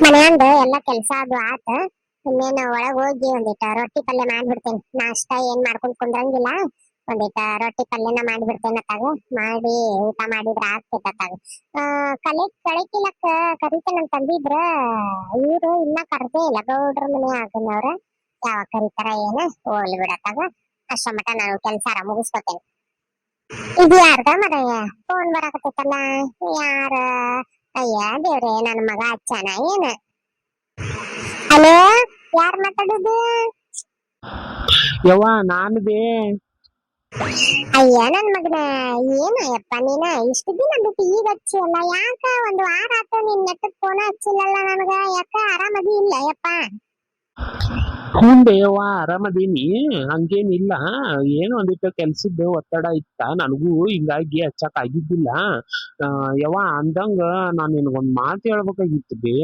ಮನ್ಯಾಂದ ಎಲ್ಲಾ ಕೆಲ್ಸ ಅದು ಆತ. ಇನ್ನೇನ ಒಳಗ್ ಹೋಗಿ ಒಂದಿಟ ರೊಟ್ಟಿ ಪಲ್ಯ ಮಾಡ್ಬಿಡ್ತೇನೆ. ನಾಷ್ಟಾ ಏನ್ ಮಾಡ್ಕೊಂಡ್ ಕುಂದ್ರಂಗಿಲ್ಲ. ಒಂದಿಟ ರೊಟ್ಟಿ ಪಲ್ಯನ ಮಾಡ್ಬಿಡ್ತೇನೆ ಅತ್ತಾಗ. ಮಾಡಿ ಊಟ ಮಾಡಿದ್ರ ಆಗ್ತೈತ ಅತ್ತಾಗ. ಕಳಿಕಿಲಕ್ಕ ಕರಿತೇನೆ ಅಂತಂದಿದ್ರ ಇವ್ರು ಇನ್ನ ಕರ್ದೇ ಇಲ್ಲ. ಗೌಡ್ರ ಮನೆ ಆಗನವ್ರ ಯಾವಾಗ ಕರಿತಾರ ಏನ ಹೋಗ್ಲಿ ಬಿಡತ್ತಾಗ. ಅಷ್ಟ ಮಟ ನಾನು ಕೆಲ್ಸಾರ ಮುಗಿಸ್ಕೊತೇನೆ. ಇದು ಯಾರ್ದ ಮರಯ್ಯ ಫೋನ್ ಬರಾಕತ್ತೈತಲ್ಲ? ಯಾರ? ಅಯ್ಯ ದೇವ್ರೆ, ನನ್ ಮಗ ಹಚ್ಚಾನ ಏನ? ಹಲೋ, ಯಾರ್ ಮಾತಾಡುದು? ಯವ್ವ ನಾನು ಬೇ. ಅಯ್ಯ ನನ್ ಮಗನ, ಏನಯ್ಯಪ್ಪ ನೀನ ಇಷ್ಟು ದಿನ ಬಿಟ್ಟು ಈಗ ಹಚ್ಚಿ ಅಲ್ಲ? ಯಾಕ ಒಂದು ವಾರ ಆತ ನಿನ್ ನೆಟ್ಟಗ್ ಫೋನ್ ಹಚ್ಚಿಲ್ಲಲ್ಲ ನನಗ? ಯಾಕ ಆರಾಮದಿ ಇಲ್ಲ ಯಪ್ಪ? ಹ್ಞೂ ಯವ್ವ, ಆರಾಮದೀನಿ. ಹಂಗೇನಿಲ್ಲ. ಏನು ಒಂದಿಟ್ಟು ಕೆಲ್ಸದ ಒತ್ತಡ ಇತ್ತ ನನಗೂ, ಹಿಂಗಾಗಿ ಹಚ್ಚಕ್ ಆಗಿದ್ದಿಲ್ಲ. ಯವ್ವ ಅಂದಂಗ ನಾನ್ ನಿನಗೊಂದ್ ಮಾತು ಹೇಳ್ಬೇಕಾಗಿತ್ತು ಬೇ.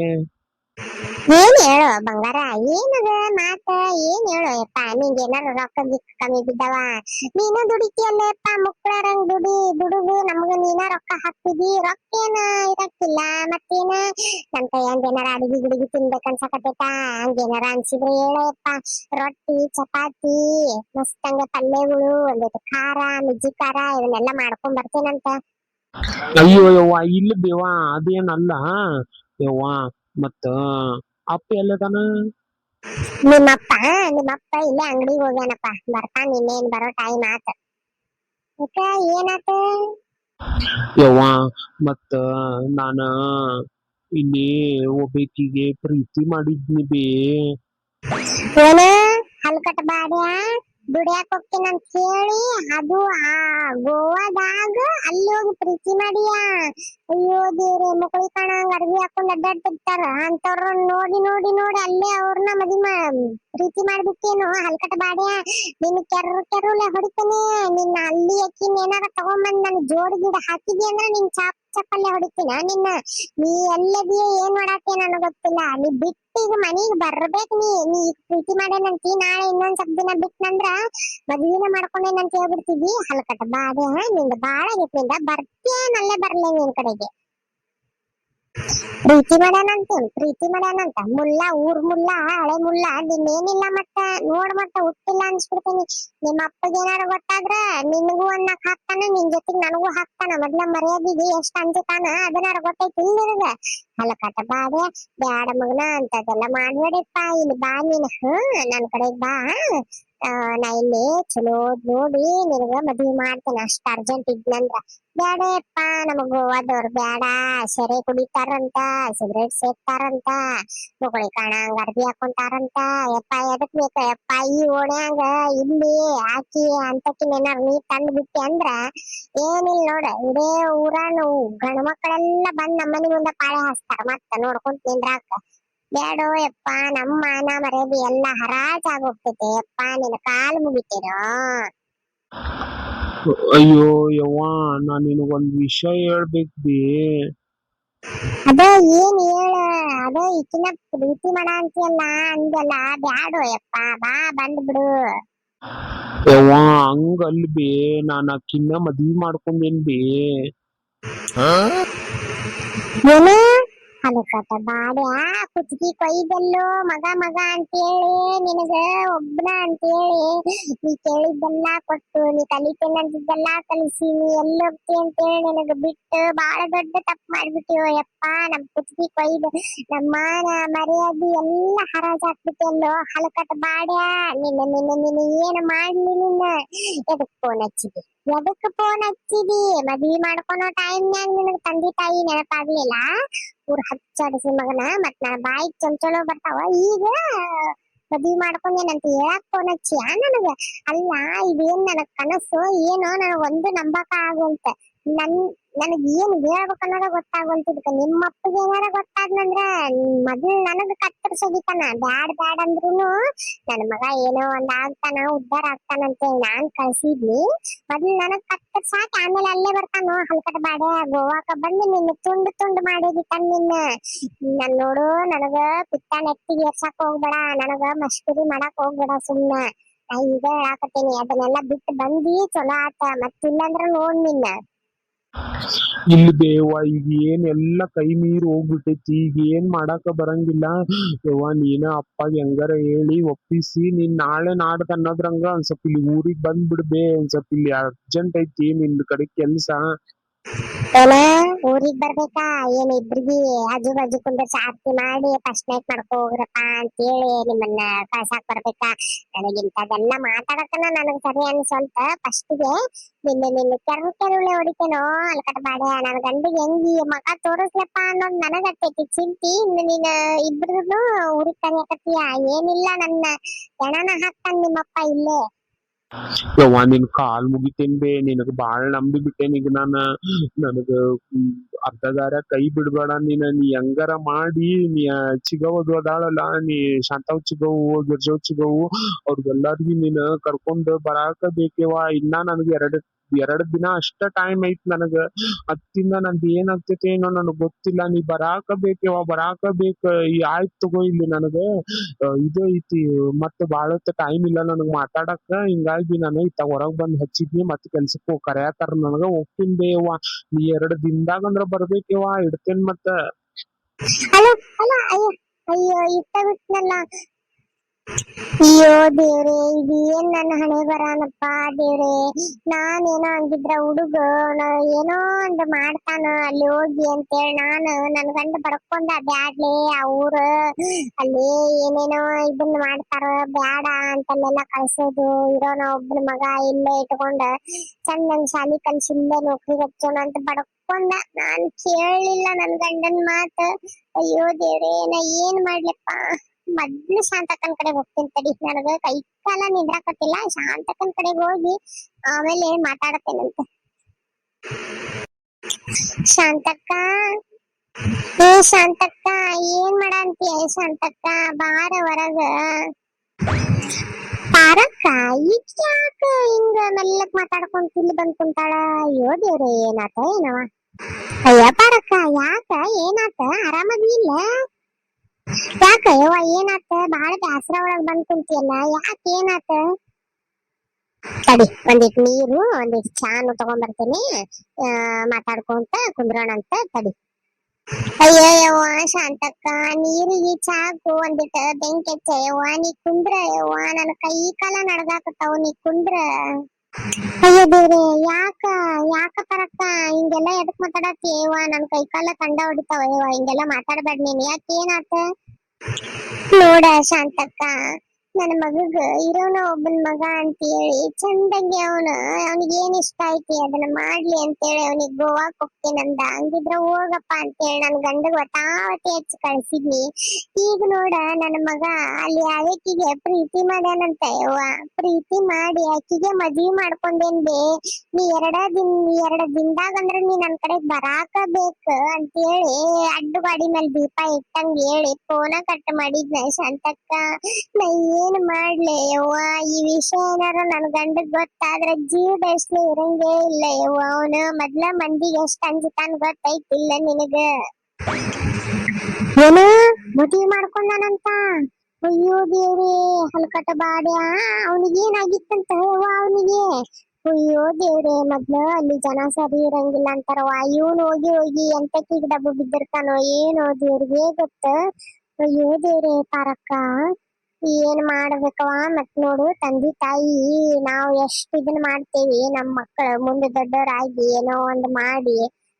ಏನ್ ಹೇಳು ಬಂಗಾರ, ಏನದ ಮಾತ? ಏನ್ ಹೇಳು ಯಪ್ಪ? ನಿಂಗೆ ಏನಾರ ರೊಕ್ಕ ಗಿಕ್ಕ ಕಮ್ಮಿ ಬಿದ್ದವ? ನೀನು ದುಡಿತಿಯಲ್ಲ ಯಪ್ಪ, ಮುಕ್ಳರಂಗ್ ದುಡುದು ನಮ್ಗ ನೀನ ರೊಕ್ಕ ಹಾಕ್ತಿದಿ. ರೊಕ್ಕ ಏನ ಇರಕ್ಕಿಲ್ಲ ಮತ್ತೇನ? ನನ್ ಕೈಯಂದ ಏನಾರ ಅಡಿಗೆ ಗಿಡಿಗೆ ತಿನ್ಬೇಕನ್ಸಕತೈತ? ಹಂಗೇನಾರ ಅನ್ಸಿದ್ರೆ ಹೇಳಯಪ್ಪ. ರೊಟ್ಟಿ ಚಪಾತಿ ಮಸ್ತಂಗ ಪಲ್ಯಗಳು, ಒಂದಿಟ್ಟು ಖಾರ ಮಿಜ್ಜಿ ಖಾರ ಇವನ್ನೆಲ್ಲ ಮಾಡ್ಕೊಂಡ್ ಬರ್ತೇನಂತ. ಅಯ್ಯೋ ಯವ್ವ, ಇಲ್ಲ ಬೇವ, ಅದೇನಲ್ಲ ಯವ್ವ. ಮತ್ತ ಅಪ್ಪ ಎಲ್ಲದಾನ? ನಿಮ್ಮಪ್ಪ ನಿಮ್ಮಪ್ಪ ಇಲ್ಲೇ ಅಂಗಡಿಗೆ ಹೋಗ್ಯಾನಪ್ಪ. ಬರ್ತಾನ ಇನ್ನೇನ್ ಬರೋ ಟೈಮ್ ಆತ. ಯಾಕ ಏನಾತ? ಯವ್ವ ಮತ್ತ ನಾನ ಇಲ್ಲಿ ಒಬ್ಬಾಕಿಗೆ ಪ್ರೀತಿ ಮಾಡಿದ್ನಿ ಬೇ. ಏನ ಹಲ್ಕಟ್ ಬಾಡ್ಯಾ? ದುಡ್ಯಾಕ್ ಹೋಗ್ತೀನಂತ ಹೇಳಿ ಅದು ಆ ಗೋವಾದಾಗ ಅಲ್ಲಿ ಹೋಗಿ ಪ್ರೀತಿ ಮಾಡಿಯಾ? ಅಯ್ಯೋ ದೇವ್ರೆ, ಮುಕಳಿ ಕಾಣಂಗ ಅರ್ವಿ ಹಾಕೊಂಡ್ ಅಡ್ಡಾಡ್ತಿರ್ತಾರ ಅಂತವ್ರ ನೋಡಿ ನೋಡಿ ನೋಡಿ ಅಲ್ಲೇ ಅವ್ರನ್ನ ಪ್ರೀತಿ ಮಾಡ್ಬಿಟ್ಟೇನು ಹಲ್ಕಟ್ ಬಾಡ್ಯಾ? ನಿನ್ ಕೆರುಲೆ ಹೊಡಿತೇನೆ ನಿನ್ನ. ಅಲ್ಲಿ ಅಕ್ಕಿನ ಏನಾರ ತಗೊಂಬಂದ್ ನನ್ ಜೋಡಿ ಗಿಡ ಹಾಕಿದಿ ಅಂದ್ರ ನಿನ್ ಚಪ್ಪಲ್ಲೇ ಹೊಡಿತೀನ ನಿನ್ನ. ನೀ ಎಲ್ಲದಿಯ ಏನ್ ಮಾಡಾಕೆ ನನಗ್ ಗೊತ್ತಿಲ್ಲ. ನೀ ಬಿಟ್ಟು ಈಗ ಮನಿಗ್ ಬರ್ಬೇಕ್. ನೀ ಪ್ರೀತಿ ಮಾಡೇನಂತಿ, ನಾಳೆ ಇನ್ನೊಂದ್ ಸ್ವಲ್ಪ ದಿನ ಬಿಟ್ನಂದ್ರ ಮದ್ವಿನ ಮಾಡ್ಕೊಂಡೇನಂತ ಹೇಳ್ಬಿಡ್ತಿದ್ವಿ. ಹಲ್ಕಟ ಬಾಡೆ ನಿಂದ ಬಾಳ ಆಗೈತಿ. ಬರ್ತೇನಲ್ಲೇ ಬರ್ಲೇ ನಿನ್ ಕಡೆಗೆ. ಪ್ರೀತಿ ಮಾಡ್ಯಾನಂತ ಊರ್ ಮುಲ್ಲ ಹಳೆ ಮುಲ್ಲ ನಿನ್ನೇನಿಲ್ಲ. ಮತ್ತ ನೋಡ್ ಮತ್ತ ಹುಟ್ಟಿಲ್ಲ ಅನ್ಸ್ಬಿಡ್ತೀನಿ. ನಿಮ್ಮ ಅಪ್ಪಗೆ ಏನಾರ ಗೊತ್ತಾದ್ರ ನಿನಗೂ ಅನ್ನಕ್ ಹಾಕ್ತಾನ, ನಿನ್ ಜೊತೆಗ್ ನನಗೂ ಹಾಕ್ತಾನ. ಮೊದ್ಲ ಮರ್ಯಾದಿಗೆ ಎಷ್ಟ್ ಅಂಜತಾನ ಅದನ್ನಾರ ಗೊತ್ತೈತಿ ನಿನಗ? ಹಲಕಟ ಬಾಡೆ ಬ್ಯಾಡ ಮಗನ, ಅಂತದೆಲ್ಲ ಮಾಡ್ಬೇಡಪ್ಪ. ಇಲ್ಲಿ ಬಾ ನೀನ್, ನನ್ ಕಡೆಗ್ ಬಾ. ನಾ ಇಲ್ಲಿ ಚಲೋ ನೋಡಿ ನಿನಗ ಮದ್ವಿ ಮಾಡ್ತೇನೆ. ಅಷ್ಟ ಅರ್ಜೆಂಟ್ ಇದ್ನಂದ್ರ. ಬ್ಯಾಡಪ್ಪ, ನಮಗ್ ಗೋವಾದವ್ರ ಬ್ಯಾಡ. ಸೆರೆ ಕುಡಿತಾರಂತ, ಸಿಗರೇಟ್ ಸೇಕ್ತಾರಂತ, ಮುಗುಳಿ ಕಾಣಂಗ ಅರ್ಬಿ ಹಾಕೊಂತಾರಂತ. ಯಪ್ಪ ಎದಕ್ ಬೇಕ ಯಪ್ಪ ಈ ಓಣ್ಯಾಂಗ? ಇಲ್ಲಿ ಹಾಕಿ ಅಂತಕಿನ ಏನಾರ ನೀ ತಂದ್ ಬಿಟ್ಟಿ ಅಂದ್ರ ಏನಿಲ್ಲ ನೋಡ, ಇಡೇ ಊರಾನು ಗಂಡ ಮಕ್ಕಳೆಲ್ಲ ಬಂದ್ ನಮ್ಮನಿ ಮುಂದೆ ಪಾಳೆ ಹಾಸ್ತಾರ. ಮತ್ತ ನೋಡ್ಕೊಂತ ನಿಂದ್ರಾಕ ಬ್ಯಾಡೋ ಯಪ್ಪ. ನಮ್ಮ ಮಾನ ಮರ್ಯಾದಿ ಎಲ್ಲಾ ಹರಾಜ್ ಆಗೋಗ್ತೈತೆ ಯಪ್ಪ. ನಿನ್ನ ಕಾಲ್ ಮುಗಿತೀರೋ? ಅಯ್ಯೋ ಯವ್ವ, ನಾನ್ ನಿನಗೊಂದ್ ವಿಷಯ ಹೇಳ್ಬೇಕ್ ಬೇ. ಅದ ಏನ್ ಹೇಳ? ಅದ ಈಕಿನ ಪ್ರೀತಿ ಮಾಡ ಅಂತೀಯಲ್ಲ ಅಂದಲ್ಲ, ಬ್ಯಾಡೋ ಯಪ್ಪ, ಬಾ ಬಂದ್ ಬಿಡು. ಯವ್ವ ಹಂಗಲ್ ಬೇ, ನಾನ್ ಆಕಿನ್ನ ಮದ್ವಿ ಮಾಡ್ಕೊಂಡೇನ್ ಬೇ. ಏನು ಹಲಕಟ ಬಾಡ್ಯಾ? ಕುತ್ತಿಗೆ ಕೊಯ್ದಲ್ಲೋ ಮಗ ಮಗ ಅಂತೇಳಿ ನಿನಗ ಒಬ್ಬನ ಅಂತೇಳಿ ನೀ ಕೇಳಿದ್ದೆಲ್ಲಾ ಕೊಟ್ಟು, ನೀ ಕಲಿತೇನಂತಿದ್ದೆಲ್ಲಾ ಕಲಿಸಿ, ನೀ ಎಲ್ಲಿ ಹೋಗ್ತಿ ಅಂತೇಳಿ ನಿನಗ ಬಿಟ್ಟು ಬಾಳ ದೊಡ್ಡ ತಪ್ಪು ಮಾಡ್ಬಿಟ್ಟಿವೋ ಯಪ್ಪ. ನಮ್ ಕುತ್ತಿಗೆ ಕೊಯ್ದು ನಮ್ಮ ಮರ್ಯಾದೆ ಎಲ್ಲ ಹರಾಜ್ ಹಾಕ್ಬಿಟ್ಟೆಲ್ಲೋ ಹಲಕಟ ಬಾಡ್ಯಾ. ನಿನ್ನ ಏನ್ ಮಾಡ್ಲಿ ನಿನ್ನ? ಎದಕ್ ಫೋನ್ ಹಚ್ಚಿದಿ? ಮದ್ವಿ ಮಾಡ್ಕೊಳೋ ಟೈಮ್ನ್ಯಾಗ ನಿನಗ್ ತಂದೆ ತಾಯಿ ನೆನಪಾಗ್ಲಿಲ್ಲ? ಊರ್ ಹಚ್ಚಾಡಿಸಿ ಮಗನ, ಮತ್ ನನ್ನ ಬಾಯಿಗೆ ಚಂಚಲೋ ಬರ್ತಾವ. ಈಗ ಮದ್ವಿ ಮಾಡ್ಕೊಂಡೇನಂತ ಹೇಳಕ್ ಫೋನ್ ಹಚ್ಚಿಯಾ ನನಗ? ಅಲ್ಲ, ಇದೇನ್ ನನಗ್ ಕನಸು ಏನೋ? ನನಗ್ ಒಂದು ನಂಬಕ ಆಗುವಂತ. ನನಗ್ ಏನ್ ಹೇಳ್ಬೇಕು ಅನ್ನೋದ ಗೊತ್ತಾಗುವಂತಿದ್ಕ. ನಿಮ್ಮ ಅಪ್ಪಗೆ ಏನಾರ ಗೊತ್ತಾದ್ನಂದ್ರ ಮೊದ್ಲು ನನಗ್ ಕತ್ತರಿಸೋದಿತಾನ. ಬ್ಯಾಡ್ ಬ್ಯಾಡ್ ಅಂದ್ರುನು ನನ್ ಮಗ ಏನೋ ಒಂದ್ ಆಗ್ತಾನ, ಉದ್ದಾರ ಆಗ್ತಾನಂತೇಳಿ ನಾನ್ ಕಳ್ಸಿದ್ನಿ. ಮೊದ್ಲು ನನಗ್ ಕತ್ತರ್ಸಾಕಿ ಆಮೇಲೆ ಅಲ್ಲೇ ಬರ್ತಾನೋ ಹಲ್ಕಟ ಬಾಡೆ. ಗೋವಾಕ ಬಂದು ನಿನ್ನ ತುಂಡು ತುಂಡು ಮಾಡೋದಿತ್ತಾನ ನಿನ್ನ. ನನ್ ನೋಡು, ನನಗ ಪಿತ್ತ ನೆತ್ತಿಗೆ ಏರ್ಸಾಕ್ ಹೋಗ್ಬೇಡ. ನನಗ ಮಸ್ಕರಿ ಮಾಡಕ್ ಹೋಗ್ಬೇಡ ಸುಮ್ನ. ನಾ ಈಗ ಹೇಳಾಕತ್ತೇನಿ, ಅದನ್ನೆಲ್ಲ ಬಿಟ್ಟು ಬಂದಿ ಚಲೋ ಆತ. ಮತ್ತಿಲ್ಲಂದ್ರ ನೋಡ್ ನಿನ್ನ. ಇಲ್ಲಿ ಬೇವ ಈಗ ಏನೆಲ್ಲ ಕೈ ಮೀರಿ ಹೋಗ್ಬಿಟ್ಟೈತಿ ಈಗ ಏನ್ ಮಾಡಾಕ ಬರಂಗಿಲ್ಲ. ಯವ್ವ ನೀನ ಅಪ್ಪಗ ಹೆಂಗಾರ ಹೇಳಿ ಒಪ್ಪಿಸಿ ನೀನ್ ನಾಳೆ ನಾಡ್ದ ಅನ್ನೋದ್ರಂಗ ಒಂದ್ ಸ್ವಲ್ಪ ಇಲ್ಲಿ ಊರಿಗ್ ಬಂದ್ಬಿಡ್ಬೇ, ಒಂದ್ ಸ್ವಲ್ಪ ಇಲ್ಲಿ ಅರ್ಜೆಂಟ್ ಐತಿ ನಿನ್ ಕಡೆ ಕೆಲ್ಸ. ಏನ ಊರಿಗ್ ಬರ್ಬೇಕಾ? ಏನ್ ಇಬ್ರಿಗೆ ಆಜು ಬಾಜು ಕುಂದರ್ಸಿ ಆರ್ತಿ ಮಾಡಿ ಫಸ್ಟ್ ನೈಟ್ ಮಾಡ್ಕೊ ಹೋಗ್ರಪ್ಪ ಅಂತ ಹೇಳಿ ನಿಮ್ಮನ್ನ ಕಳ್ಸಾಕ್ ಬರ್ಬೇಕಾ? ನನಗಿಂತದೆಲ್ಲ ಮಾತಾಡಕನ ನನಗ್ ಸರಿ ಅನ್ಸೊಂತ ಫಸ್ಟಿಗೆ ನಿನ್ನ ಕೆರುಳೆ ಹೊಡಿತೇನೋ ಅಲ್ಕಟ ಬಾಡ್ಯ ನನ್ ಗಂಡಿಗೆ ಹೆಂಗಿ ಮಗ ತೋರಿಸ್ಲಪ್ಪ ಅನ್ನೋದು ನನಗತ್ತೈತಿ ಚಿಂತಿ. ಇನ್ನು ನೀನ್ ಇಬ್ರು ಊರಿಗ್ ಕರಿಯಕತ್ತೀಯ ಏನಿಲ್ಲ ನನ್ನ ಹೆಣನ ಹಾಕ್ತಾನ ನಿಮ್ಮಪ್ಪ ಇಲ್ಲೇ. ಯವ್ವ ನಿನ್ ಕಾಲ್ ಮುಗಿತೇನ್ ಬೇ, ನಿನಗ್ ಬಾಳ್ ನಂಬಿ ಬಿಟ್ಟೇನ್ ಈಗ ನನಗ ಅರ್ಧದಾರ ಕೈ ಬಿಡ್ಬೇಡ ನೀ ಹೆಂಗಾರ ಮಾಡಿ ನೀ ಚಿಗವದು ಅದಾಳಲ್ಲ ನೀ ಶಾಂತಾವ್ ಚಿಗವು ಗಿರ್ಜವ್ ಚಿಗವು ಅವ್ರಿಗೆಲ್ಲಾರ್ಗಿ ನೀನ್ ಕರ್ಕೊಂಡ್ ಬರಾಕ ಬೇಕೇವಾ. ಇನ್ನ ನನಗ್ ಎರಡ್ ದಿನ ಅಷ್ಟ ಟೈಮ್ ಐತ್ ನನಗ. ಅತ್ತಿಂದ ನಂದ್ ಏನಾಗ್ತೈತಿ ಏನೋ ನನಗ್ ಗೊತ್ತಿಲ್ಲ. ನೀ ಬರಾಕ ಬೇಕೇವಾ, ಬರಾಕ ಬೇಕ. ಆಯ್ತ್ ತಗೋ ಇಲ್ಲಿ ನನಗ ಇದು ಐತಿ ಮತ್ತೆ ಬಾಳ ಟೈಮ್ ಇಲ್ಲ ನನಗ್ ಮಾತಾಡಕ. ಹಿಂಗಾಗಿ ನಾನು ಇತ್ತ ಹೊರಗ್ ಬಂದ್ ಹಚ್ಚಿದ್ನಿ ಮತ್ತೆ ಕೆಲ್ಸಕ್ಕೆ ಕರ್ಯಾತಾರ ನನಗ ಹೋಗ್ತೀನ್ ಬೇವಾ. ನೀ 2 ದಿನದಾಗ ಅಂದ್ರ ಬರ್ಬೇಕೇವಾ, ಇಡ್ತೇನ್ ಮತ್ತ. ಅಲ್ಲ ಅಲ್ಲ ಅಯ್ಯೋ ಅಯ್ಯೋ ಇಟ್ಟ ಬಿಟ್ನಲ್ಲ. ಅಯ್ಯೋ ದೇವ್ರೆ ಇದು ಏನ್ ನನ್ನ ಹಣೆ ಬರಾನಪ್ಪ ದೇವ್ರೆ. ನಾನೇನೋ ಅಂದಿದ್ರ ಹುಡುಗ ಏನೋ ಒಂದು ಮಾಡ್ತಾನ ಅಲ್ಲಿ ಹೋಗಿ ಅಂತೇಳಿ ನಾನು ನನ್ ಗಂಡ ಬಡ್ಕೊಂಡ ಬ್ಯಾಡ್ಲೆ ಆ ಊರ ಅಲ್ಲಿ ಏನೇನೋ ಇದನ್ನ ಮಾಡ್ತಾರ ಬ್ಯಾಡ ಅಂತಲ್ಲೆಲ್ಲ ಕಳ್ಸೋದು. ಇರೋನ ಒಬ್ಬನ ಮಗ ಇಲ್ಲೇ ಇಟ್ಕೊಂಡ ಚಂದಂಗ್ ಶಾಲಿ ಕಲ್ಸಿ ಇಲ್ಲೇ ನೌಕರಿ ಹಚ್ಚೋಣ ಅಂತ ಬಡ್ಕೊಂಡ. ನಾನ್ ಕೇಳಲಿಲ್ಲ ನನ್ ಗಂಡನ್ ಮಾತ. ಅಯ್ಯೋ ದೇವ್ರೆ ನಾ ಏನ್ ಮಾಡ್ಲಪ್ಪ. ಮೊದ್ಲು ಶಾಂತಕ್ಕನ ಕಡೆ ಹೋಗ್ತೀನಿ ತಡಿ, ನನಗ ಕೈ ಕಾಲ ನಿಂದ್ರಾಕತ್ತಿಲ್ಲ. ಶಾಂತಕ್ಕನ ಕಡೆಗೆ ಹೋಗಿ ಆಮೇಲೆ ಮಾತಾಡತ್ತೇನಂತ. ಶಾಂತಕ್ಕ, ಏ ಶಾಂತಕ್ಕ ಏನ್ ಮಾಡಂತೀಯ? ಶಾಂತಕ್ಕ ಬಾರ ಹೊರಗ. ಪಾರಕ್ಕ ಈಗ ಯಾಕ ಹಿಂಗ ಮೆಲ್ಲಕ್ ಮಾತಾಡ್ಕೊಂತ ಇಲ್ಲಿ ಬಂದ್ ಕುಂತಾಳ? ಅಯ್ಯೋ ದೇವ್ರೆ ಏನಾತ ಏನವ? ಅಯ್ಯ ಪಾರಕ್ಕ ಯಾಕ ಏನಾತ? ಆರಾಮದಿ ಇಲ್ಲ? ಯಾಕ ಯವ್ವ ಏನಾತ? ಬಾಳ ಬ್ಯಾಸರ ಒಳಗ್ ಬಂದ್ ಕುಂತಿಯಲ್ಲ, ಯಾಕ ಏನಾತ? ತಡಿ ಒಂದಿಟ್ ನೀರು ಒಂದಿಟ್ ಚಾನು ತಗೊಂಡ್ಬರ್ತೇನೆ, ಮಾತಾಡ್ಕೊಂತ ಕುಂದ್ರೋಣಂತ ತಡಿ. ಅಯ್ಯೋ ಯವ್ವ ಶಾಂತಕ್ಕ ನೀರಿಗೆ ಚಾಕು ಒಂದಿಟ್ ಬೆಂಕಿ ಹಚ್ಚ ಯವ್ವ. ನೀ ಕುಂದ್ರ ಯವ್ವ, ನನ್ನ ಕೈ ಕಾಲ ನಡ್ಗಾಕತ್ತಾವ, ನೀ ಕುಂದ್ರ. ಅಯ್ಯೋ ದೇವ್ರೆ ಯಾಕ ಯಾಕ ಪರಕ್ಕ ಹಿಂಗೆಲ್ಲ ಎದಕ್ ಮಾತಾಡತ್ತಿ ಯವ್ವ? ನನ್ ಕೈ ಕಾಲ ಕಂಡ ಹೊಡಿತಾವ ಯವ್ವ, ಹಿಂಗೆಲ್ಲ ಮಾತಾಡ್ಬೇಡ ನೀನ್. ಯಾಕೆ ಏನಾತ? ನೋಡ ಶಾಂತಕ್ಕ, ನನ್ನ ಮಗಗ ಇರೋನ ಒಬ್ಬನ್ ಮಗ ಅಂತೇಳಿ ಚಂದಂಗೆ ಅವನಿಗೆ ಏನ್ ಇಷ್ಟ ಐತಿ ಅದನ್ನ ಮಾಡ್ಲಿ ಅಂತೇಳಿ ಅವನಿಗೆ ಗೋವಾಕ್ ಹೋಗ್ತೇನಂದ. ಹಂಗಿದ್ರ ಹೋಗಪ್ಪ ಅಂತೇಳಿ ನನ್ ಗಂಡಗ್ ಒತ್ತಾವತಿ ಹಚ್ಚಿ ಕಳ್ಸಿದ್ನಿ. ಈಗ ನೋಡ ನನ್ನ ಮಗ ಅಲ್ಲಿ ಆಕಿಗೆ ಪ್ರೀತಿ ಮಾಡ್ಯಾನಂತ ಯವ್ವ. ಪ್ರೀತಿ ಮಾಡಿ ಆಕಿಗೆ ಮದ್ವಿ ಮಾಡ್ಕೊಂಡೇನ್ ಬೇ. ನೀ ಎರಡ ದಿನದಾಗ ಅಂದ್ರ ನೀ ನನ್ ಕಡೆ ಬರಾಕ ಬೇಕ ಅಂತೇಳಿ ಅಡ್ಡು ಗಾಡಿ ಮೇಲೆ ದೀಪ ಇಟ್ಟಂಗ ಹೇಳಿ ಫೋನ ಕಟ್ ಮಾಡಿದ್ನ ಶಾಂತಕ್ಕ. ನಾ ಏನ್ ಮಾಡ್ಲೆ ಯವ್ವ? ಈ ವಿಷಯ ಏನಾರ ನನ್ ಗಂಡಗ್ ಗೊತ್ತಾದ್ರ ಜೀವ ಬೆಳೆಸ್ಲಿ ಇರಂಗೇ ಇಲ್ಲ ಯವ್ವ. ಅವನು ಮೊದ್ಲ ಮಂದಿಗೆ ಎಷ್ಟ್ ಅಂಜತಾನ್ ಗೊತ್ತೈತಿಲ್ಲ ನಿನಗ? ಏನು ಮದ್ವಿ ಮಾಡ್ಕೊಂಡಾನಂತ? ಅಯ್ಯೋ ದೇವ್ರೇ ಹಲ್ಕಟ ಬಾಡ್ಯ, ಅವನಿಗೇನಾಗಿತ್ತಂತ ಯವ್ವ ಅವನಿಗೆ? ಅಯ್ಯೋ ದೇವ್ರೆ ಮೊದ್ಲು ಅಲ್ಲಿ ಜನ ಸರಿ ಇರಂಗಿಲ್ಲ ಅಂತಾರವ. ಇವನು ಹೋಗಿ ಹೋಗಿ ಎಂತಕ್ಕಿಗೆ ಡಬ್ಬು ಬಿದ್ದಿರ್ತಾನೋ ಏನೋ ದೇವ್ರಿಗೆ ಗೊತ್ತ. ಅಯ್ಯೋ ದೇವ್ರೆ ಪಾರಕ್ಕ ಏನ್ ಮಾಡ್ಬೇಕವ? ಮತ್ ನೋಡು ತಂದೆ ತಾಯಿ ನಾವ್ ಎಷ್ಟ್ ಇದನ್ ಮಾಡ್ತೇವಿ, ನಮ್ ಮಕ್ಕಳು ಮುಂದೆ ದೊಡ್ಡವರಾಗಿ ಏನೋ ಒಂದ್ ಮಾಡಿ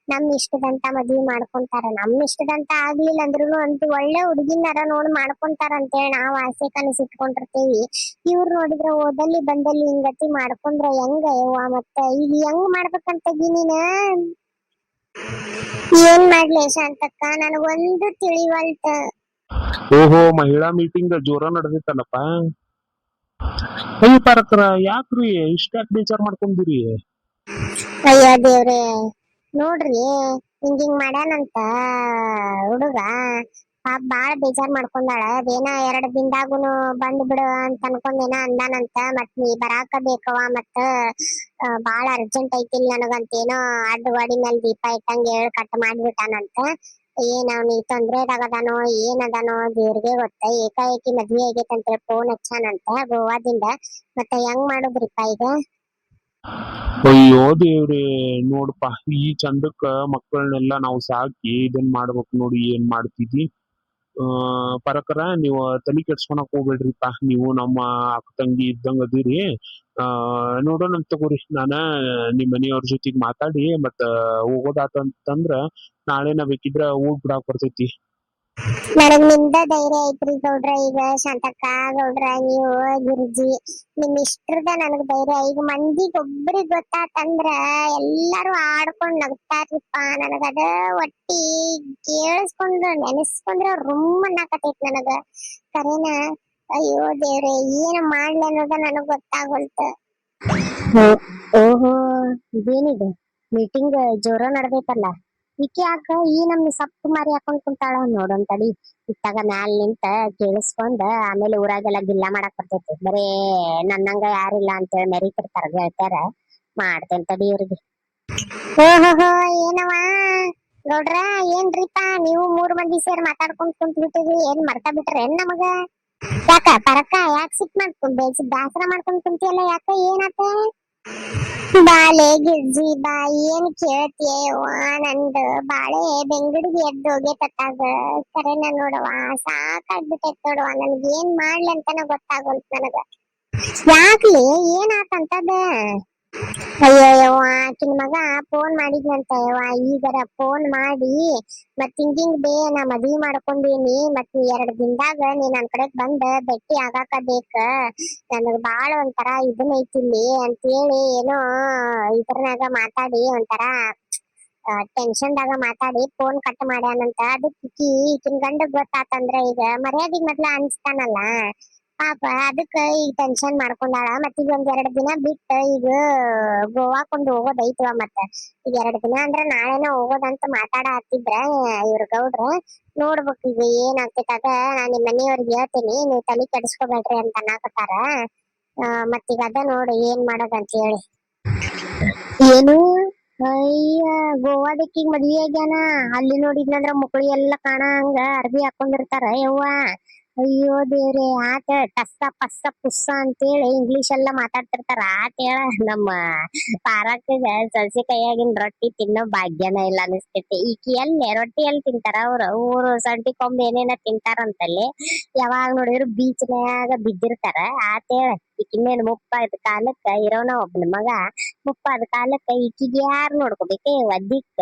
ನಮ್ ಇಷ್ಟದಂತ ಮದ್ವಿ ಮಾಡ್ಕೊಂತಾರ. ನಮ್ ಇಷ್ಟದಂತ ಆಗ್ಲಿಲ್ಲ ಅಂದ್ರೂ ಒಂದು ಒಳ್ಳೆ ಹುಡುಗಿನಾರ ನೋಡ್ ಮಾಡ್ಕೊಂತಾರ ಅಂತೇಳಿ ನಾವ್ ಆಸೆ ಕನಸು ಇಟ್ಕೊಂಡಿರ್ತೇವಿ. ಇವ್ರು ನೋಡಿದ್ರ ಓದಲ್ಲಿ ಬಂದಲ್ಲಿ ಹಿಂಗತಿ ಮಾಡ್ಕೊಂಡ್ರ ಹೆಂಗ ಯವ್ವ? ಮತ್ತ ಈಗ ಹೆಂಗ್ ಮಾಡ್ಬೇಕಂತಗಿ ನೀನ? ಏನ್ ಮಾಡ್ಲಿ ಶಾಂತಕ್ಕ ನನಗೊಂದು ತಿಳಿವಲ್ತ. ಓಹೋ ಮಹಿಳಾ ಮೀಟಿಂಗ್ ಜೋರ ನಡೆದಿತ್ತಲ್ಲಪ್ಪ. ಅಯ್ಯ ಪಾರಕ್ರ ಯಾಕ್ರಿ ಇಷ್ಟಾಕ್ ಬೇಜಾರ್ ಮಾಡ್ಕೊಂಡಿರಿ? ಅಯ್ಯೋ ದೇವ್ರೆ ನೋಡ್ರಿ ಹಿಂಗಿಂಗ್ ಮಾಡ್ಯಾನಂತ ಹುಡುಗ. ಪಾಪ ಬಾಳ ಬೇಜಾರ್ ಮಾಡ್ಕೊಂಡಾಳ. ಅದೇನ 2 ದಿನದಾಗುನು ಬಂದ್ ಬಿಡು ಅಂತ ಅನ್ಕೊಂಡೇನ ಅಂದಾನಂತ. ಮತ್ ನೀ ಬರಾಕ ಬೇಕವ, ಮತ್ತ ಬಾಳ ಅರ್ಜೆಂಟ್ ಐತಿಲ್ ನನಗಂತೇನೋ ಅಡ್ಡು ಗಾಡಿ ಮೇಲೆ ದೀಪ ಇಟ್ಟಂಗ ಹೇಳ್ ಕಟ್ ಮಾಡ್ಬಿಟ್ಟಾನಂತ. ಏನ್ ಅವ್ನಿಗೆ ತೊಂದ್ರೆದಾಗದಾನೋ ಏನದಾನೋ ದೇವ್ರಿಗೆ ಗೊತ್ತ. ಏಕಾಏಕಿ ಮದ್ವೆ ಆಗೈತಂತ ಫೋನ್ ಹಚ್ಚಾನಂತ ಗೋವಾದಿಂದ. ಮತ್ತೆ ಹೆಂಗ್ ಮಾಡುದ್ರಿಪ್ಪ ಈಗ? ಅಯ್ಯೋ ದೇವ್ರೇ, ನೋಡಪ್ಪ, ಈ ಚಂದಕ್ಕ ಮಕ್ಕಳನ್ನೆಲ್ಲ ನಾವು ಸಾಕಿ ಇದನ್ ಮಾಡ್ಬೇಕು ನೋಡಿ, ಏನ್ ಮಾಡ್ತಿದ್ವಿ. ಪರಕರ ನೀವು ತಲೆ ಕೆಡ್ಸ್ಕೊಳಕ್ ಹೋಗ್ಬೇಡ್ರಿಪ್ಪ. ನೀವು ನಮ್ಮ ಅಕ್ಕ ತಂಗಿ ಇದ್ದಂಗ ಅದೀರಿ. ನೋಡೋಣಂತ ತಗೋರಿ. ನಾನ ನಿಮ್ ಮನೆಯವ್ರ ಜೊತೆಗ್ ಮಾತಾಡಿ ಮತ್ತ ಹೋಗೋದಾತಂತಂದ್ರ ನಾಳೆನ ಬೇಕಿದ್ರ ಹೋಗ್ ಬಿಡಾಕ್ ಬರ್ತೈತಿ. ನನಗ್ ನಿಮ್ದ ಧೈರ್ಯ ಐತ್ರಿ ಗೌಡ್ರ. ಈಗ ಶಾಂತಕ್ಕ ಗೌಡ್ರ, ನೀವು ಗಿರ್ಜಿ, ನಿಮ್ ಇಷ್ಟ್ರದ ನನಗ್ ಧೈರ್ಯ. ಈಗ ಮಂದಿಗ್ ಒಬ್ರಿಗ್ ಗೊತ್ತಾತಂದ್ರ ಎಲ್ಲಾರು ಆಡ್ಕೊಂಡ್ ನಗ್ತಾರ್ರಿಪ್ಪ. ನನಗದ ಒಟ್ಟಿ ಕೇಳಿಸ್ಕೊಂಡ್ರ ನೆನೆಸ್ಕೊಂಡ್ರ ರುಮ್ ಅನ್ನಕತೈತ್ ನನಗ. ಕರೇನ ಅಯ್ಯೋ ದೇವ್ರೆ, ಏನ್ ಮಾಡ್ಲಿ ಅನ್ನೋದ ನನಗ್ ಗೊತ್ತಾಗೋಲ್ತ. ಓಹೋ, ಇದೇನಿದೆ ಮೀಟಿಂಗ್ ಜೋರ ನಡ್ದೈತಲ್ಲ. ಈಕೆ ಯಾಕ ಈ ನಮ್ನಿ ಸಪ್ಪ ಮಾರಿ ಹಾಕೊಂಡ್ ಕುಂತಾಳ? ನೋಡೋನ್ ತಡಿ. ಇತ್ತಾಗ ಮ್ಯಾಲ್ ನಿಂತ ಕೇಳಿಸ್ಕೊಂಡ್ ಆಮೇಲೆ ಊರಾಗೆಲ್ಲ ಗಿಲ್ಲ ಮಾಡಕ್ ಬರ್ತೈತಿ. ಬರೇ ನನ್ನಂಗ ಯಾರಿಲ್ಲ ಅಂತೇಳಿ ಮೆರಿತಿರ್ತಾರ ಗೆಳತ್ಯಾರ. ಮಾಡ್ತೇನ್ ತಡಿ ಇವ್ರಿಗೆ. ಓಹೋ, ಏನವ ಗೌಡ್ರ, ಏನ್ರಿಪಾ ನೀವು 3 ಮಂದಿ ಸೇರಿ ಮಾತಾಡ್ಕೊಂಡ್ ಕುಂತ್ ಬಿಟ್ಟಿದ್ರಿ? ಏನ್ ಮರ್ತಾ ಬಿಟ್ರೆ ನಮಗ? ಯಾಕ ಪರಕ್ಕ, ಯಾಕ ಸಿಟ್ ಮಾಡ್ಕೊಂಡ್ ಬೇಸರ ಮಾಡ್ಕೊಂಡ್ ಕುಂತಿಯಲ್ಲ? ಯಾಕ ಏನಾತ? ಬಾಳೆ ಗಿರ್ಜಿ ಬಾ, ಏನ್ ಕೇಳ್ತಿಯವ್ವ? ನಂದು ಬಾಳೆ ಬೆಂಗಡಿಗೆ ಎದ್ದು ಹೋಗೇತತ್ತಾಗ. ಕರೆನ ನೋಡವ್ವ, ಸಾಕಾಗ್ಬಿಟ್ಟೈತ್ ನೋಡವ್ವ. ನನ್ಗ ಏನ್ ಮಾಡ್ಲಿ ಅಂತಾನ ಗೊತ್ತಾಗೋಲ್ತ ನನಗ. ಯಾಕ್ಲಿ, ಏನಾತಂತದ? ಅಯ್ಯಯ್ಯವ್ವ, ಆಕಿನ ಮಗ ಫೋನ್ ಮಾಡಿದ್ನಂತ ಯವ್ವ. ಈಗರ ಫೋನ್ ಮಾಡಿ ಮತ್ ಹಿಂಗಿಂಗ್ ಬೇ, ನಾ ಮದ್ವಿ ಮಾಡ್ಕೊಂಡೀನಿ, ಮತ್ 2 ದಿನದಾಗ ನೀ ನನ್ ಕಡೆಗ್ ಬಂದ ಭೇಟಿ ಆಗಾಕ ಬೇಕ. ನನಗ್ ಬಾಳ ಒಂಥರ ಇದನ್ನೈತಿಲ್ಲಿ ಅಂತೇಳಿ ಏನೋ ಇದ್ರನಾಗ ಮಾತಾಡಿ ಒಂಥರ ಟೆನ್ಷನ್ದಾಗ ಮಾತಾಡಿ ಫೋನ್ ಕಟ್ ಮಾಡ್ಯಾನಂತ. ಅದಕ್ಕೆ ಈಕಿನ ಗಂಡಗ್ ಗೊತ್ತಾತಂದ್ರ ಈಗ ಮರ್ಯಾದಿಗ್ ಮೊದ್ಲ ಅನ್ಸ್ತಾನಲ್ಲ ಪಾಪ. ಅದಕ್ಕ ಈಗ ಟೆನ್ಷನ್ ಮಾಡ್ಕೊಂಡಾಳ. ಮತ್ ಈಗ 1-2 ದಿನ ಬಿಟ್ಟ ಈಗ ಗೋವಾಕೊಂಡು ಹೋಗೋದೈತ್ವ. ಮತ್ತ ಈಗ 2 ದಿನ ಅಂದ್ರ ನಾಳೆನ ಹೋಗೋದಂತ ಮಾತಾಡ ಹತ್ತಿದ್ರ ಇವ್ರ ಗೌಡ್ರ. ನೋಡ್ಬೇಕು ಈಗ ಏನಾಗ್ತೈತ. ಅದ ನಾನ್ ನಿಮ್ ಮನೆಯವ್ರಿಗೆ ಹೇಳ್ತೀನಿ, ನೀವು ತಲೆ ಕೆಡಿಸ್ಕೋಬೇಡ್ರಿ ಅಂತ ಅನ್ನಕತ್ತಾರ. ಮತ್ತೀಗ ಅದ ನೋಡಿ ಏನ್ ಮಾಡೋದಂತ ಹೇಳಿ. ಏನು? ಅಯ್ಯ, ಗೋವಾದಕ್ಕಿಗ್ ಮದ್ವಿ ಆಗ್ಯಾನ? ಅಲ್ಲಿ ನೋಡಿದ್ನಂದ್ರ ಮುಕಳಿ ಎಲ್ಲ ಕಾಣಂಗ ಅರ್ಬಿ ಹಾಕೊಂಡಿರ್ತಾರ ಯವ್ವ. ಅಯ್ಯೋ ದೇವ್ರೆ, ಆತ ಟಸ್ಸ ಪಸ್ಸ ಪುಸ್ಸ ಅಂತೇಳಿ ಇಂಗ್ಲಿಷ್ ಎಲ್ಲ ಮಾತಾಡ್ತಿರ್ತಾರ. ಆತ ನಮ್ಮ ಪಾರಕ್ಕಗ ಸಸಿ ಕೈಯಾಗಿನ ರೊಟ್ಟಿ ತಿನ್ನೋ ಭಾಗ್ಯನ ಇಲ್ಲ ಅನಿಸ್ತೈತಿ. ಈಕಿ ಎಲ್ಲಿ ರೊಟ್ಟಿ ಎಲ್ಲಿ ತಿಂತಾರ? ಊರು ಸಂಟಿ ಕೊಂಬ್ ಏನೇನ ತಿಂತಾರಂತಲ್ಲಿ. ಯಾವಾಗ ನೋಡಿದ್ರು ಬೀಚ್ನ್ಯಾಗ ಬಿದ್ದಿರ್ತಾರ. ಆತ ಈಕಿನ್ನೇನು ಮುಪ್ಪಾದ ಕಾಲಕ್ಕ ಇರೋನ ಒಬ್ನ ಮಗ. ಮುಪ್ಪಾದ ಕಾಲಕ್ಕ ಈಕಿಗೆ ಯಾರು ನೋಡ್ಕೋಬೇಕೆ ಒದ್ದಿಕ್ಕ?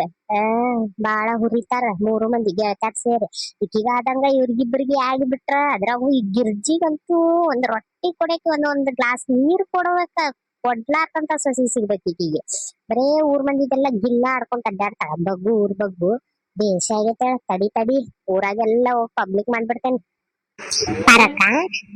ಬಾಳ ಹುರಿತಾರ 3 ಮಂದಿ ಗೆಳತ್ಯಾರ ಸೇರಿ. ಈಕಿಗಾದಂಗ ಇವ್ರಿಗಿಬ್ಬರಿಗೆ ಆಗಿಬಿಟ್ರ ಅದ್ರಾಗು ಈ ಗಿರ್ಜಿಗಂತೂ ಒಂದ್ ರೊಟ್ಟಿ ಕೊಡಕ್ಕೆ ಒಂದೊಂದ್ ಗ್ಲಾಸ್ ನೀರ್ ಕೊಡಬೇಕ. ಕೊಡ್ಲಾರ್ದಂತ ಸೊಸಿ ಸಿಗ್ಬೇಕು ಈಕಿಗೆ. ಬರೇ ಊರ್ ಮಂದಿದೆಲ್ಲ ಗಿಲ್ಲ ಆಡ್ಕೊಂತ ಅಡ್ಡಾಡ್ತಾಳ. ಬಗ್ಗು ಊರ್ ಬಗ್ಗು. ಬೇಷ ಆಗೈತೆ. ತಡಿ ತಡಿ, ಊರಾಗೆಲ್ಲ ಹೋಗಿ ಪಬ್ಲಿಕ್ ಮಾಡ್ಬಿಡ್ತೇನೆ. ಪರಕ,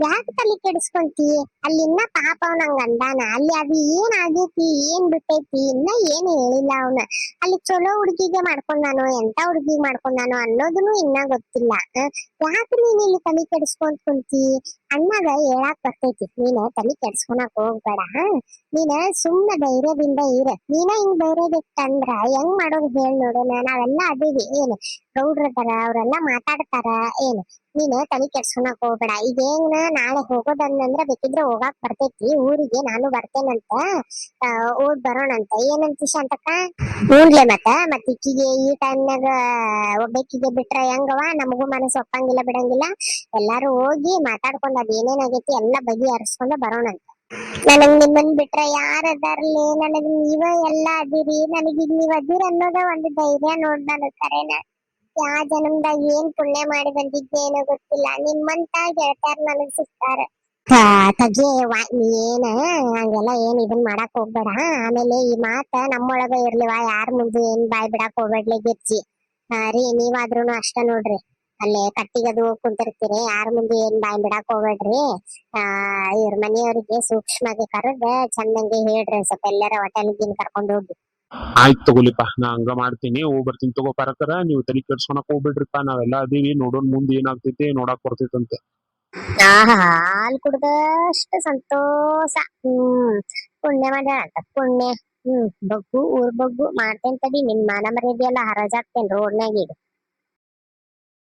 ಯಾಕೆ ತಲೆ ಕೆಡಿಸ್ಕೊಂತಿ? ಅಲ್ಲಿ ಇನ್ನ ಪಾಪ ಅವನಂಗ ಅಂದಾನ. ಅಲ್ಲಿ ಅದು ಏನ್ ಆಗೈತಿ, ಏನ್ ಬಿಟ್ಟೈತಿ, ಇನ್ನ ಏನ್ ಹೇಳಿಲ್ಲ ಅವನ. ಅಲ್ಲಿ ಚಲೋ ಹುಡುಗಿಗೆ ಮಾಡ್ಕೊಂಡಾನೋ, ಎಂತ ಹುಡುಗಿಗೆ ಮಾಡ್ಕೊಂಡಾನೋ ಅನ್ನೋದನ್ನು ಇನ್ನ ಗೊತ್ತಿಲ್ಲ. ಯಾಕೆ ನೀನ್ ಇಲ್ಲಿ ತಲೆ ಕೆಡಿಸ್ಕೊಂತ ಕುಂತಿ? ಅಣ್ಣಗ ಹೇಳಾಕ್ ಬರ್ತೈತಿ, ನೀನ ತಲೆ ಕೆಡ್ಸ್ಕೊಳಕ್ ಹೋಗ್ಬೇಡ. ನೀನ ಸುಮ್ನ ಧೈರ್ಯದಿಂದ ಇರ. ನೀನ ಹಿಂಗ್ ಧೈರ್ಯ ಬಿಟ್ಟಂದ್ರ ಹೆಂಗ್ ಮಾಡೋದು ಹೇಳ್ ನೋಡೋಣ. ನಾವೆಲ್ಲ ಅದೀವಿ ಏನ್, ಗೌಡ್ರದಾರ, ಅವ್ರೆಲ್ಲಾ ಮಾತಾಡ್ತಾರ ಏನ್. ನೀನ್ ತಲೆ ಕೆಡ್ಸ್ಕೊಳಕ್ ಹೋಗ್ಬೇಡ. ಈಗೇನ ನಾಳೆ ಹೋಗೋದನ್ನಂದ್ರ ಬೇಕಿದ್ರೆ ಹೋಗಾಕ್ ಬರ್ತೈತಿ ಊರಿಗೆ, ನಾನು ಬರ್ತೇನಂತ. ಹೋಗ್ ಬರೋಣಂತ. ಏನಂತ ಶಾಂತಕ್ಕ? ಹೂನ್ಲೆ ಮತ್ ಈಕಿಗೆ ಈ ಟೈಮ್ನಾಗ ಒಬ್ಬಾಕಿಗೆ ಬಿಟ್ರ ಹೆಂಗವ? ನಮಗೂ ಮನಸ್ಸು ಒಪ್ಪಂಗಿಲ್ಲ ಬಿಡಂಗಿಲ್ಲ. ಎಲ್ಲಾರು ಹೋಗಿ ಮಾತಾಡ್ಕೊಂಡ್ ಅದ್ ಏನೇನಾಗೈತಿ ಎಲ್ಲ ಬಗೆಹರಿಸ್ಕೊಂಡ ಬರೋಣಂತ. ನನಗ್ ನಿಮ್ಮನ್ ಬಿಟ್ರ ಯಾರದಾರ್ಲಿ? ನನಗ್ ನೀವ ಎಲ್ಲಾ ಅದಿರಿ. ನನಗೀಗ ನೀವ್ ಅದಿರ ಅನ್ನೋದ ಒಂದು ಧೈರ್ಯ ನೋಡ್. ನನಗ್ ಕರೆನ ಯಾ ಜನ್ಮದಾಗ ಏನ್ ಪುಣ್ಯ ಮಾಡಿ ಬಂದಿದ್ದೇನೋ ಗೊತ್ತಿಲ್ಲ. ನಿಮ್ಮಂತ ಗೆಳತ್ಯಾರ ನನಗ್ ಸಿಗ್ತಾರ. ತಗಿಯವ್ವ, ಏನ ಹಂಗೆಲ್ಲ ಏನ್ ಇದನ್ ಮಾಡಾಕ್ ಹೋಗ್ಬೇಡ. ಆಮೇಲೆ ಈ ಮಾತ ನಮ್ಮೊಳಗ ಇರ್ಲಿವ, ಯಾರ ಮುಂದೆ ಏನ್ ಬಾಯ್ ಬಿಡಾಕ್ ಹೋಗ್ಬೇಡ್ಲಿ ಗಿರ್ಜಿ. ರೀ, ನೀವಾದ್ರೂನು ಅಷ್ಟ ನೋಡ್ರಿ. ಅಲ್ಲೇ ಕಟ್ಟಿಗದು ಕುಂತಿರ್ತೀರಿ, ಯಾರ ಮುಂದೆ ಏನ್ ಬಾಯ್ ಬಿಡಾಕ್ ಹೋಗ್ಬೇಡ್ರಿ. ಇವ್ರ ಮನೆಯವ್ರಿಗೆ ಸೂಕ್ಷ್ಮಾಗಿ ಕರೆದ ಚಂದಂಗೆ ಹೇಳ್ರಿ. ಸ್ವಲ್ಪ ಎಲ್ಲಾರ ಹೋಟೆಲ್ಗಿನ್ ಕರ್ಕೊಂಡ್ ಹೋಗಿ. ಆಯ್ತು ತಗೋಲಿಪ್ಪ, ನಾ ಹಂಗ ಮಾಡ್ತೀನಿ. ಹೋಗ್ ಬರ್ತೀನಿ ತಗೋ ಪರಕರ. ನೀವು ತಲೆ ಕೆಡ್ಸ್ಕೊಳಕ್ ಹೋಗ್ಬಿಡ್ರಿಪ್ಪ. ನಾವೆಲ್ಲ ಅದೀವಿ. ನೋಡೋಣ ಮುಂದೆ ಏನಾಗ್ತೈತಿ, ನೋಡಾಕ್ ಬರ್ತೈತಂತೆ. ಹಾಲ್ ಕುಡ್ದಷ್ಟು ಸಂತೋಷ. ಪುಣ್ಯ ಮಾಡ್ಯಾಳಂತ ಪುಣ್ಯ. ಬಗ್ಗು ಊರ್ ಬಗ್ಗು ಮಾಡ್ತೇನ್ ತಡಿ. ನಿನ್ ಮಾನ ಮರ್ಯಾದೆ ಎಲ್ಲ ಹರಾಜಾಕ್ತೇನ್ ರೋಡ್ನಾಗ ಈಗ.